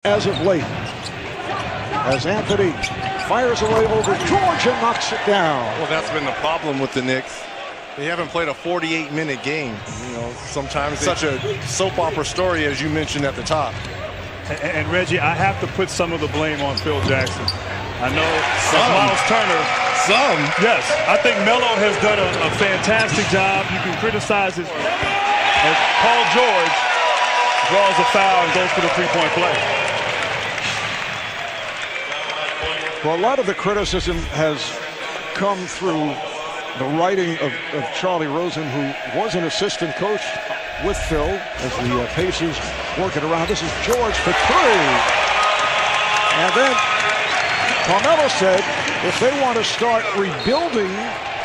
as of late, as Anthony fires away over George and knocks it down. Well, that's been the problem with the Knicks. They haven't played a 48-minute game. You know, sometimes such a soap opera story, as you mentioned at the top. And Reggie, I have to put some of the blame on Phil Jackson. I know Miles Turner. Yes, I think Melo has done a fantastic job. You can criticize it as Paul George draws a foul and goes for the three-point play. Well, a lot of the criticism has come through the writing of Charlie Rosen, who was an assistant coach with Phil as the Pacers work it around. This is George for three. And then Carmelo said if they want to start rebuilding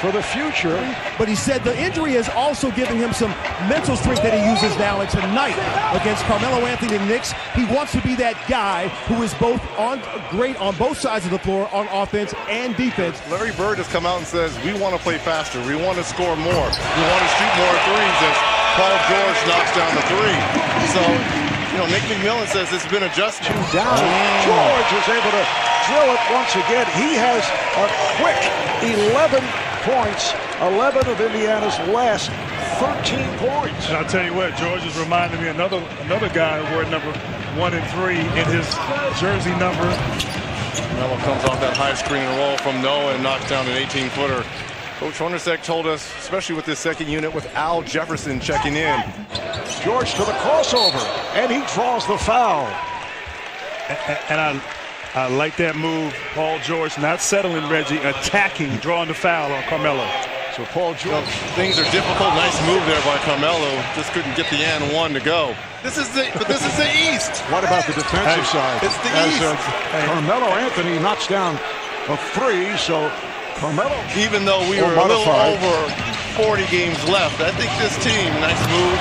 for the future. But he said the injury has also given him some mental strength that he uses now. And tonight against Carmelo Anthony and the Knicks, he wants to be that guy who is both great on both sides of the floor on offense and defense. Larry Bird has come out and says, we want to play faster. We want to score more. We want to shoot more threes as Paul George knocks down the three. So, you know, Nick McMillan says it's been adjusted. Down. George is able to drill it once again. He has a quick 11 points, 11 of Indiana's last 13 points. And I'll tell you what, George is reminding me another guy who wore number 1 and 3 in his jersey number. Melo comes off that high screen and roll from Noah and knocks down an 18-footer. Coach Hornacek told us, especially with this second unit with Al Jefferson checking in. George to the crossover, and he draws the foul. And I like that move. Paul George not settling, Reggie, attacking, drawing the foul on Carmelo. So Paul George. Things are difficult. Nice move there by Carmelo. Just couldn't get the and one to go. This is the East. What about the defensive side? It's the East. Carmelo Anthony knocks down a three, so Carmelo. Even though we were a little over 40 games left, I think this team, nice move,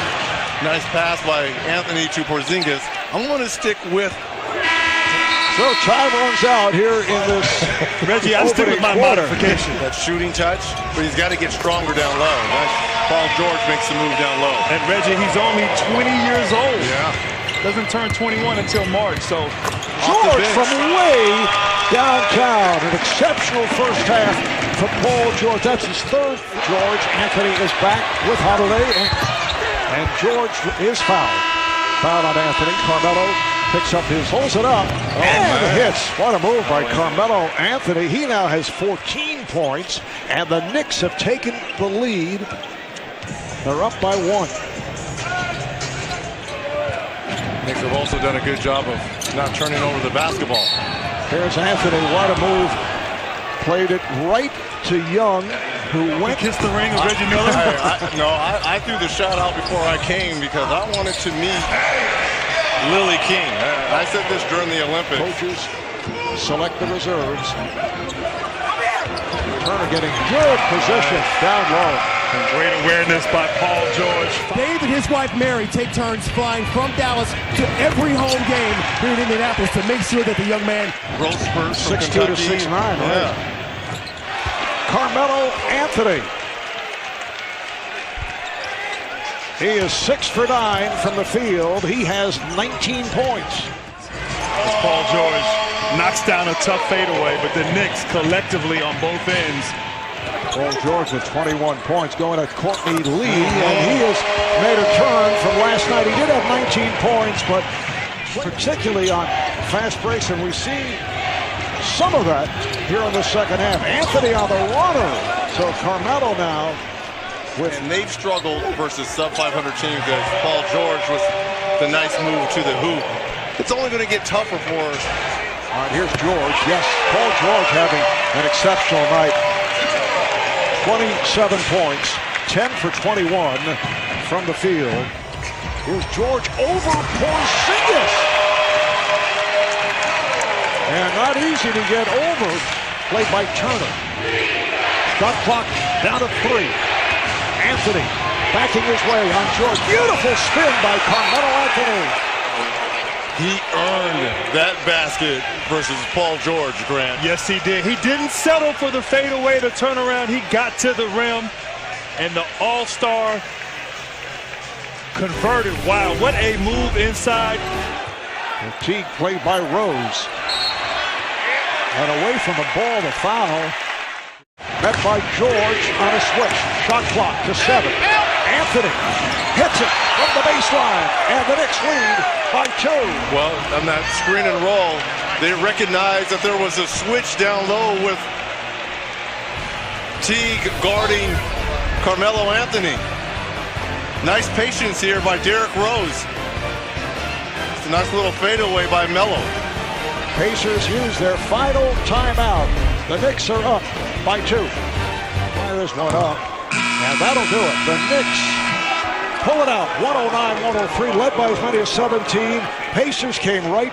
nice pass by Anthony to Porzingis. I'm going to stick with. So time runs out here in this. Reggie, I stick with my modification. That shooting touch, but he's got to get stronger down low. Paul George makes the move down low. And Reggie, he's only 20 years old. Yeah. Doesn't turn 21 until March, so. George from way downtown. An exceptional first half for Paul George. That's his third. George Anthony is back with Holiday, and George is fouled. Foul on Anthony. Carmelo picks up his, holds it up, and hits. What a move by Carmelo Anthony. He now has 14 points, and the Knicks have taken the lead. They're up by 1. Knicks have also done a good job of not turning over the basketball. Here's Anthony. What a move. Played it right to Young, who went. Kissed the ring of Reggie Miller. I threw the shot out before I came because I wanted to meet Lily King. I said this during the Olympics. Coaches select the reserves. Turner getting good position down low. And great awareness by Paul George. Dave and his wife Mary take turns flying from Dallas to every home game here in Indianapolis to make sure that the young man. Growth spurts from 6'2" Kentucky. to 6'9". Yeah. Right. Carmelo Anthony. He is 6 for 9 from the field. He has 19 points. As Paul George knocks down a tough fadeaway, but the Knicks collectively on both ends. Paul George with 21 points going to Courtney Lee, and he has made a turn from last night. He did have 19 points, but particularly on fast breaks, and we see some of that here in the second half. Anthony on the runner. So Carmelo now. And they've struggled versus sub-500 teams as Paul George was the nice move to the hoop. It's only going to get tougher for us. All right, here's George. Yes, Paul George having an exceptional night. 27 points, 10 for 21 from the field. Here's George over Porzingis. And not easy to get over. Played by Turner. Shot clock down to 3. Anthony backing his way on George. Beautiful spin by Carmelo Anthony. He earned that basket versus Paul George, Grant. Yes, he did. He didn't settle for the fadeaway to turn around. He got to the rim, and the All-Star converted. Wow, what a move inside. And Teague played by Rose. And away from the ball, the foul. Met by George on a switch. Shot clock to 7. Anthony hits it from the baseline. And the Knicks lead by 2. Well, on that screen and roll, they recognized that there was a switch down low with Teague guarding Carmelo Anthony. Nice patience here by Derrick Rose. It's a nice little fadeaway by Melo. Pacers use their final timeout. The Knicks are up by 2. Fires one up, and that'll do it. The Knicks pull it out, 109-103, led by as many as 17. Pacers came right